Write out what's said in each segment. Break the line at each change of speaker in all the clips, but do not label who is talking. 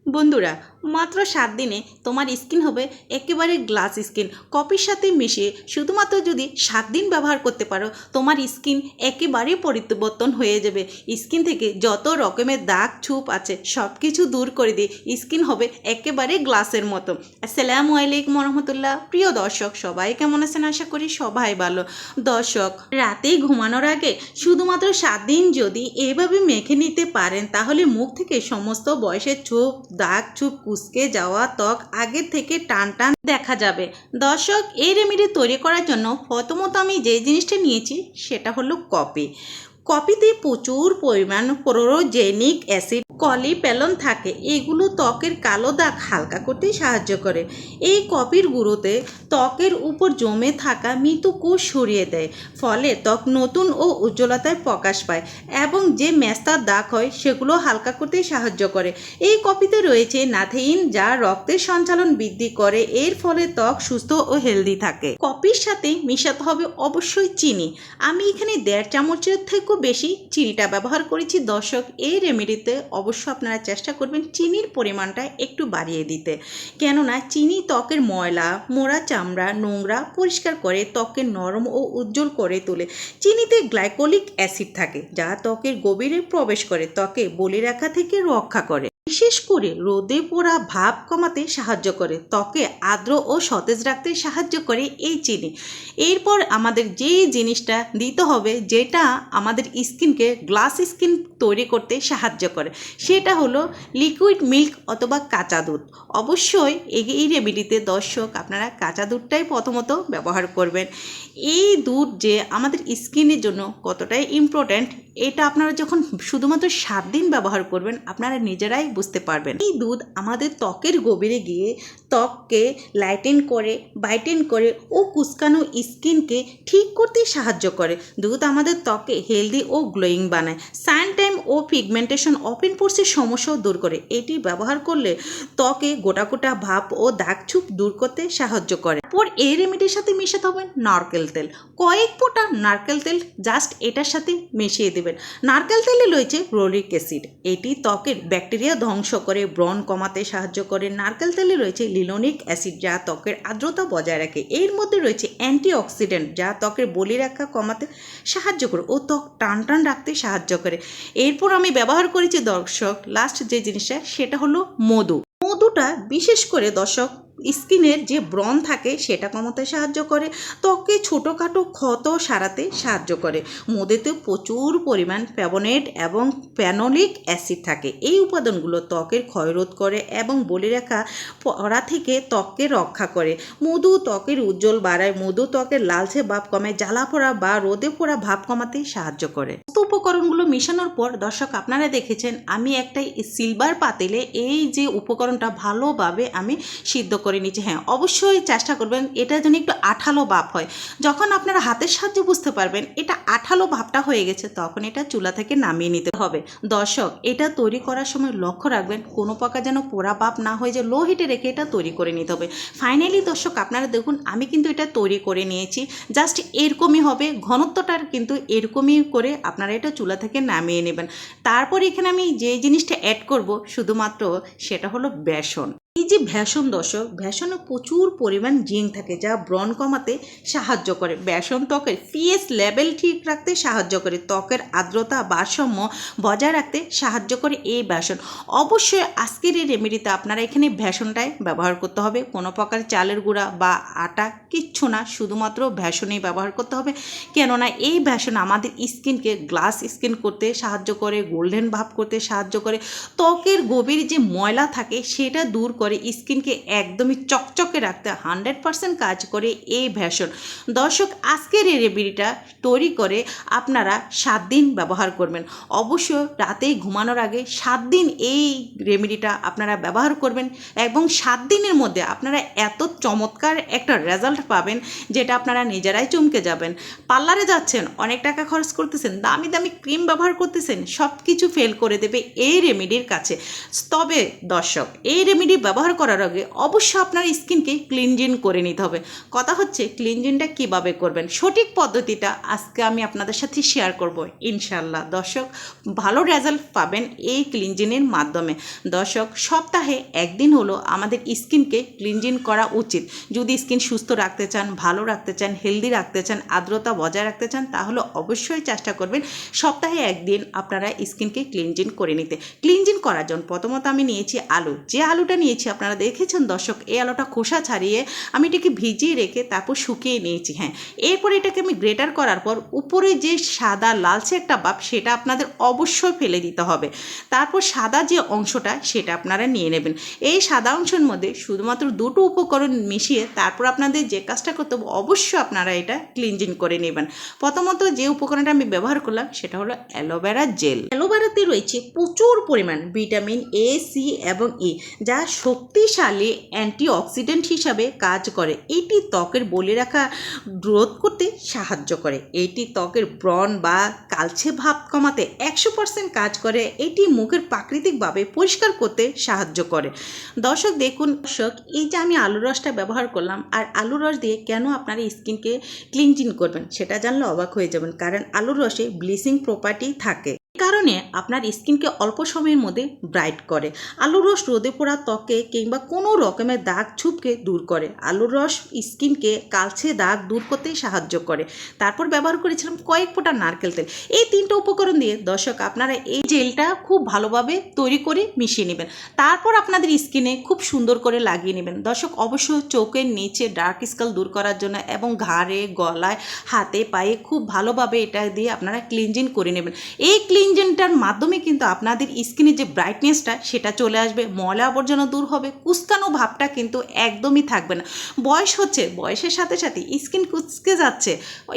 বন্ধুরা, মাত্র 7 দিনে তোমার স্কিন হবে একেবারে গ্লাস স্কিন। কফির সাথে মিশিয়ে শুধুমাত্র যদি 7 দিন ব্যবহার করতে পারো, তোমার স্কিন একেবারে পরিবর্তন হয়ে যাবে। স্কিন থেকে যত রকমের দাগ ছোপ আছে সব কিছু দূর করে দিয়ে স্কিন হবে একেবারে গ্লাসের মতো। আসসালামু আলাইকুম রহমতুল্লাহ। প্রিয় দর্শক, সবাই কেমন আছেন? আশা করি সবাই ভালো। দর্শক, রাতে ঘুমানোর আগে শুধুমাত্র 7 দিন যদি এভাবে মেখে নিতে পারেন, তাহলে মুখ থেকে সমস্ত বয়সের ছোপ, দাগ ছোপ, কুঁচকে যাওয়া ত্বক আগের থেকে টান টান দেখা যাবে। দর্শক, এই রেমেডি তৈরি করার জন্য প্রথমত আমি যে জিনিসটা নিয়েছি সেটা হলো কফি। কফিতে প্রচুর পরিমাণ ক্লোরোজেনিক অ্যাসিড, কলিপ্যালন থাকে। এগুলো ত্বকের কালো দাগ হালকা করতে সাহায্য করে। এই কফির গুঁড়োতে ত্বকের উপর জমে থাকা মৃত কোষ সরিয়ে দেয়, ফলে ত্বক নতুন ও উজ্জ্বলতায় প্রকাশ পায় এবং যে মেস্তার দাগ হয় সেগুলো হালকা করতে সাহায্য করে। এই কফিতে রয়েছে নাথেইন, যা রক্তের সঞ্চালন বৃদ্ধি করে। এর ফলে ত্বক সুস্থ ও হেলদি থাকে। কফির সাথে মিশাতে হবে অবশ্যই চিনি। আমি এখানে 1.5 চামচের থেকেও বেশি চিনিটা ব্যবহার করেছি। দর্শক, এই রেমেডিতে অবশ্য আপনারা চেষ্টা করবেন চিনির পরিমাণটা একটু বাড়িয়ে দিতে, কেননা চিনি ত্বকের ময়লা, মোড়া চামড়া, নোংরা পরিষ্কার করে ত্বককে নরম ও উজ্জ্বল করে তোলে। চিনিতে গ্লাইকোলিক অ্যাসিড থাকে, যা ত্বকের গভীরে প্রবেশ করে ত্বকে বলিরেখা থেকে রক্ষা করে। বিশেষ করে রোদে পোড়া ভাব কমাতে সাহায্য করে, ত্বকে আর্দ্র ও সতেজ রাখতে সাহায্য করে এই চিনি। এরপর আমাদের যে জিনিসটা দিতে হবে, যেটা আমাদের স্কিনকে গ্লাস স্কিন তৈরি করতে সাহায্য করে, সেটা হলো লিকুইড মিল্ক অথবা কাঁচা দুধ। অবশ্যই এই রেমেডিতে দর্শক আপনারা কাঁচা দুধটাই প্রথমত ব্যবহার করবেন। এই দুধ যে আমাদের স্কিনের জন্য কতটাই ইম্পর্ট্যান্ট, এটা আপনারা যখন শুধুমাত্র 7 দিন ব্যবহার করবেন আপনারা নিজেরাই বুঝতে পারবেন। এই দুধ আমাদের ত্বকের গভীরে গিয়ে ত্বককে লাইটেন করে, ব্রাইটেন করে ও কুচকানো স্কিনকে ঠিক করতে সাহায্য করে। দুধ আমাদের ত্বকে হেলদি ও গ্লোয়িং বানায়। সান টাইম ও পিগমেন্টেশন, ওপেন পোর্সের সমস্যাও দূর করে। এটি ব্যবহার করলে ত্বকে গোটা গোটা ভাব ও দাগ ছোপ দূর করতে সাহায্য করে। তারপর এই রেমেডির সাথে মিশাতে হবে নারকেল তেল। কয়েক ফোঁটা নারকেল তেল জাস্ট এটার সাথে মিশিয়ে দেবেন। নারকেল তেলে রয়েছে রোলিক অ্যাসিড, এটি ত্বকের ব্যাকটেরিয়া ধ্বংস করে, ব্রণ কমাতে সাহায্য করে। নারকেল তেলে রয়েছে লিনোলিক অ্যাসিড, যা ত্বকের আর্দ্রতা বজায় রাখে। এর মধ্যে রয়েছে অ্যান্টিঅক্সিডেন্ট, যা ত্বকের বলিরেখা কমাতে সাহায্য করে ও ত্বক টান টান রাখতে সাহায্য করে। এরপর আমি ব্যবহার করেছি দর্শক লাস্ট যে জিনিসটা, সেটা হলো মধু। মধুটা বিশেষ করে দর্শক স্কিনের যে ব্রণ থাকে সেটা কমাতে সাহায্য করে, ত্বকে ছোটোখাটো ক্ষত সারাতে সাহায্য করে। মধুতে প্রচুর পরিমাণ ফ্ল্যাভোনয়েড এবং ফেনোলিক অ্যাসিড থাকে। এই উপাদানগুলো ত্বকের ক্ষয়রোধ করে এবং বলিরেখা পড়া থেকে ত্বককে রক্ষা করে। মধু ত্বকের উজ্জ্বল বাড়ায়। মধু ত্বকের লালচে ভাব কমে, জ্বালা পোড়া বা রোদে পোড়া ভাব কমাতে সাহায্য করে। উপকরণগুলো মেশানোর পর দর্শক আপনারা দেখেছেন আমি একটা সিলভার পাতিলে এই যে উপকরণটা ভালোভাবে আমি সিদ্ধ করে নিচ্ছি। হ্যাঁ, অবশ্যই চেষ্টা করবেন এটা যেন একটু আঠালো ভাব হয়। যখন আপনারা হাতের সাহায্যে বুঝতে পারবেন এটা আঠালো ভাবটা হয়ে গেছে, তখন এটা চুলা থেকে নামিয়ে নিতে হবে। দর্শক, এটা তৈরি করার সময় লক্ষ্য রাখবেন কোনো প্রকার যেন পোড়া ভাব না হয়ে যায়। লো হিটে রেখে এটা তৈরি করে নিতে হবে। ফাইনালি দর্শক আপনারা দেখুন আমি কিন্তু এটা তৈরি করে নিয়েছি। জাস্ট এরকমই হবে, ঘনত্বটার কিন্তু এরকমই করে আপনারা এটা চুলা থেকে নামিয়ে নেবেন। তারপর এখানে আমি যে জিনিসটা অ্যাড করব শুধুমাত্র সেটা হলো বেসন। এই যে বেসন দর্শক, বেসনে প্রচুর পরিমাণ জিঙ্ক থাকে, যা ব্রণ কমাতে সাহায্য করে। বেসন ত্বকের পিএইচ লেভেল ঠিক রাখতে সাহায্য করে, ত্বকের আর্দ্রতা ভারসাম্য বজায় রাখতে সাহায্য করে এই বেসন। অবশ্যই আজকের এই রেমেডিতে আপনারা এখানে বেসনটাই ব্যবহার করতে হবে, কোনো প্রকার চালের গুঁড়া বা আটা কিচ্ছু না, শুধুমাত্র বেসনই ব্যবহার করতে হবে। কেননা এই বেসন আমাদের স্কিনকে গ্লাস স্কিন করতে সাহায্য করে, গোল্ডেন ভাব করতে সাহায্য করে, ত্বকের গভীর যে ময়লা থাকে সেটা দূর করে, স্কিনকে একদমই চকচকে রাখতে 100% কাজ করে এই বেসন। দর্শক, আজকের এই রেমেডিটা তৈরি করে আপনারা 7 দিন ব্যবহার করবেন। অবশ্যই রাতেই ঘুমানোর আগে 7 দিন এই রেমেডিটা আপনারা ব্যবহার করবেন এবং 7 দিনের মধ্যে আপনারা এত চমৎকার একটা রেজাল্ট পাবেন যেটা আপনারা নিজেরাই চমকে যাবেন। পার্লারে যাচ্ছেন, অনেক টাকা খরচ করতেছেন, দামি দামি ক্রিম ব্যবহার করতেছেন, সব কিছু ফেল করে দেবে এই রেমেডির কাছে। তবে দর্শক, এই রেমেডি ব্যবহার ব্যবহার করার আগে অবশ্যই আপনার স্কিনকে ক্লিনজিং করে নিতে হবে। কথা হচ্ছে ক্লিনজিংটা কিভাবে করবেন, সঠিক পদ্ধতিটা আজকে আমি আপনাদের সাথে শেয়ার করব। ইনশাল্লাহ দর্শক ভালো রেজাল্ট পাবেন এই ক্লিনজিংয়ের মাধ্যমে। দর্শক সপ্তাহে একদিন হলো আমাদের স্কিনকে ক্লিনজিং করা উচিত। যদি স্কিন সুস্থ রাখতে চান, ভালো রাখতে চান, হেলদি রাখতে চান, আর্দ্রতা বজায় রাখতে চান, তাহলে অবশ্যই চেষ্টা করবেন সপ্তাহে একদিন আপনারা স্কিনকে ক্লিনজিং করে নিতে। ক্লিনজিং করার জন্য প্রথমত আমি নিয়েছি আলু। যে আলুটা নিয়েছি আপনারা দেখেছেন দর্শক, এই আলুটা খোসা ছাড়িয়ে আমি এটাকে ভিজিয়ে রেখে তারপর শুকিয়ে নিয়েছি। হ্যাঁ, এরপর এটাকে আমি গ্রেটার করার পর উপরে যে সাদা লালচে একটা ভাব সেটা আপনাদের অবশ্যই ফেলে দিতে হবে। তারপর সাদা যে অংশটা সেটা আপনারা নিয়ে নেবেন। এই সাদা অংশের মধ্যে শুধুমাত্র দুটো উপকরণ মিশিয়ে তারপর আপনাদের যে কাজটা করতে হবে অবশ্যই আপনারা এটা ক্লিনজিং করে নেবেন। প্রথমত যে উপকরণটা আমি ব্যবহার করলাম সেটা হলো অ্যালোভেরা জেল। অ্যালোভেরাতে রয়েছে প্রচুর পরিমাণ ভিটামিন এ, সি এবং ই, যা শক্তিশালী অ্যান্টিঅক্সিডেন্ট হিসাবে কাজ করে। এটি ত্বকের বলে রাখা রোধ করতে সাহায্য করে। এটি ত্বকের ব্রণ বা কালচে ভাব কমাতে 100% কাজ করে। এটি মুখের প্রাকৃতিকভাবে পরিষ্কার করতে সাহায্য করে। দর্শক দেখুন দর্শক, এই যে আমি আলুর রসটা ব্যবহার করলাম, আর আলুর রস দিয়ে কেন আপনারা স্কিনকে ক্লিনজিং করবেন সেটা জানলে অবাক হয়ে যাবেন। কারণ আলুর রসে ব্লিচিং প্রপার্টি থাকে, কারণে আপনার স্কিনকে অল্প সময়ের মধ্যে ব্রাইট করে। আলুর রস রোদে পোড়া ত্বকে কিংবা কোনো রকমের দাগ ছোপকে দূর করে। আলুর রস স্কিনকে কালচে দাগ দূর করতে সাহায্য করে। তারপর ব্যবহার করেছিলাম কয়েক ফোঁটা নারকেল তেল। এই তিনটা উপকরণ দিয়ে দর্শক আপনারা এই জেলটা খুব ভালোভাবে তৈরি করে মিশিয়ে নেবেন। তারপর আপনাদের স্কিনে খুব সুন্দর করে লাগিয়ে নেবেন। দর্শক অবশ্যই চোখের নিচে ডার্ক স্পট দূর করার জন্য এবং ঘাড়ে, গলায়, হাতে, পায়ে খুব ভালোভাবে এটা দিয়ে আপনারা ক্লিনজিং করে নেবেন। এই ক্লিনজিংটার মাধ্যমে কিন্তু আপনাদের স্কিনের যে ব্রাইটনেসটা সেটা চলে আসবে, ময়লা আবর্জনা দূর হবে, কুচকানো ভাবটা কিন্তু একদমই থাকবে না। বয়স হচ্ছে, বয়সের সাথে সাথে স্কিন কুচকে যাচ্ছে।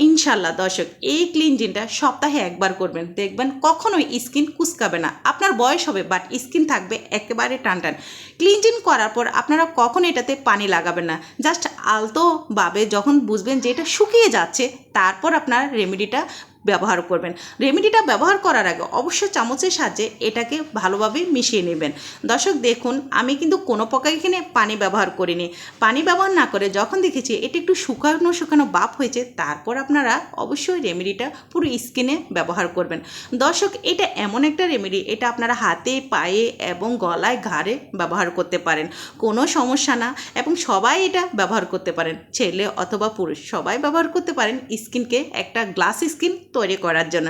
ইনশাল্লাহ দর্শক এই ক্লিনজিংটা সপ্তাহে একবার করবেন, দেখবেন কখনোই স্কিন কুচকাবে না। আপনার বয়স হবে বাট স্কিন থাকবে একেবারে টানটান। ক্লিনজিং করার পর আপনারা কখন এটাতে পানি লাগাবেন না, জাস্ট আলতোভাবে যখন বুঝবেন যে এটা শুকিয়ে যাচ্ছে তারপর আপনার রেমেডিটা ব্যবহার করবেন। রেমেডিটা ব্যবহার করার আগে অবশ্যই চামচের সাহায্যে এটাকে ভালোভাবে মিশিয়ে নেবেন। দর্শক দেখুন আমি কিন্তু কোনো প্রকার এখানে পানি ব্যবহার করিনি। পানি ব্যবহার না করে যখন দেখেছি এটা একটু শুকানো শুকানো ভাব হয়েছে তারপর আপনারা অবশ্যই রেমেডিটা পুরো স্কিনে ব্যবহার করবেন। দর্শক এটা এমন একটা রেমেডি, এটা আপনারা হাতে, পায়ে এবং গলায়, ঘাড়ে ব্যবহার করতে পারেন, কোনো সমস্যা না। এবং সবাই এটা ব্যবহার করতে পারেন, ছেলে অথবা পুরুষ সবাই ব্যবহার করতে পারেন স্কিনকে একটা গ্লাস স্কিন তৈরি করার জন্য।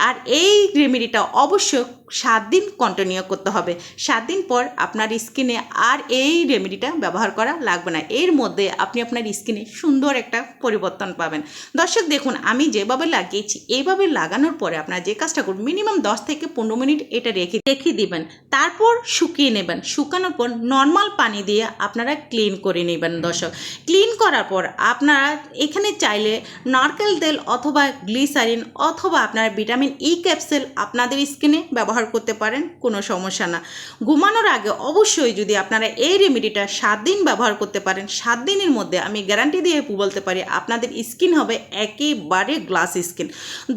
আর এই রেমেডিটা অবশ্যই 7 দিন কন্টিনিউ করতে হবে। 7 দিন পর আপনার স্কিনে আর এই রেমেডিটা ব্যবহার করা লাগবে না। এর মধ্যে আপনি আপনার স্কিনে সুন্দর একটা পরিবর্তন পাবেন। দর্শক দেখুন আমি যেভাবে লাগিয়েছি এইভাবে লাগানোর পরে আপনারা যে কাজটা করবেন মিনিমাম 10 থেকে 15 মিনিট এটা রেখে দিবেন। তারপর শুকিয়ে নেবেন। শুকানোর পর নর্মাল পানি দিয়ে আপনারা ক্লিন করে নেবেন। দর্শক ক্লিন করার পর আপনারা এখানে চাইলে নারকেল তেল অথবা গ্লিসারিন অথবা আপনার ভিটামিন ই ক্যাপসুল আপনাদের স্কিনে ব্যবহার করতে পারেন, কোনো সমস্যা না। ঘুমানোর আগে অবশ্যই যদি আপনারা এই রেমেডিটা 7 দিন ব্যবহার করতে পারেন, 7 দিনের মধ্যে আমি গ্যারান্টি দিয়ে বলতে পারি আপনাদের স্কিন হবে একেবারে গ্লাস স্কিন।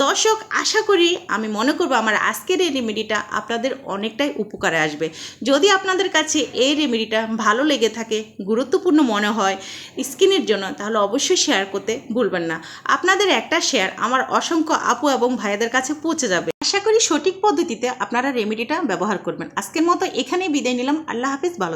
দর্শক আশা করি, আমি মনে করব আমার আজকের এই রেমেডিটা আপনাদের অনেকটাই উপকারে আসবে। যদি আপনাদের কাছে এই রেমেডিটা ভালো লেগে থাকে, গুরুত্বপূর্ণ মনে হয় স্কিনের জন্য, তাহলে অবশ্যই শেয়ার করতে ভুলবেন না। আপনাদের একটা শেয়ার আমার অসংখ্য আপু এবং ভাইদের কাছে পৌঁছে যাবে। আশা করি সঠিক পদ্ধতিতে আপনারা রেমেডিটা ব্যবহার করবেন। আজকের মতো এখানেই বিদায় নিলাম। আল্লাহ হাফিজ, ভালো।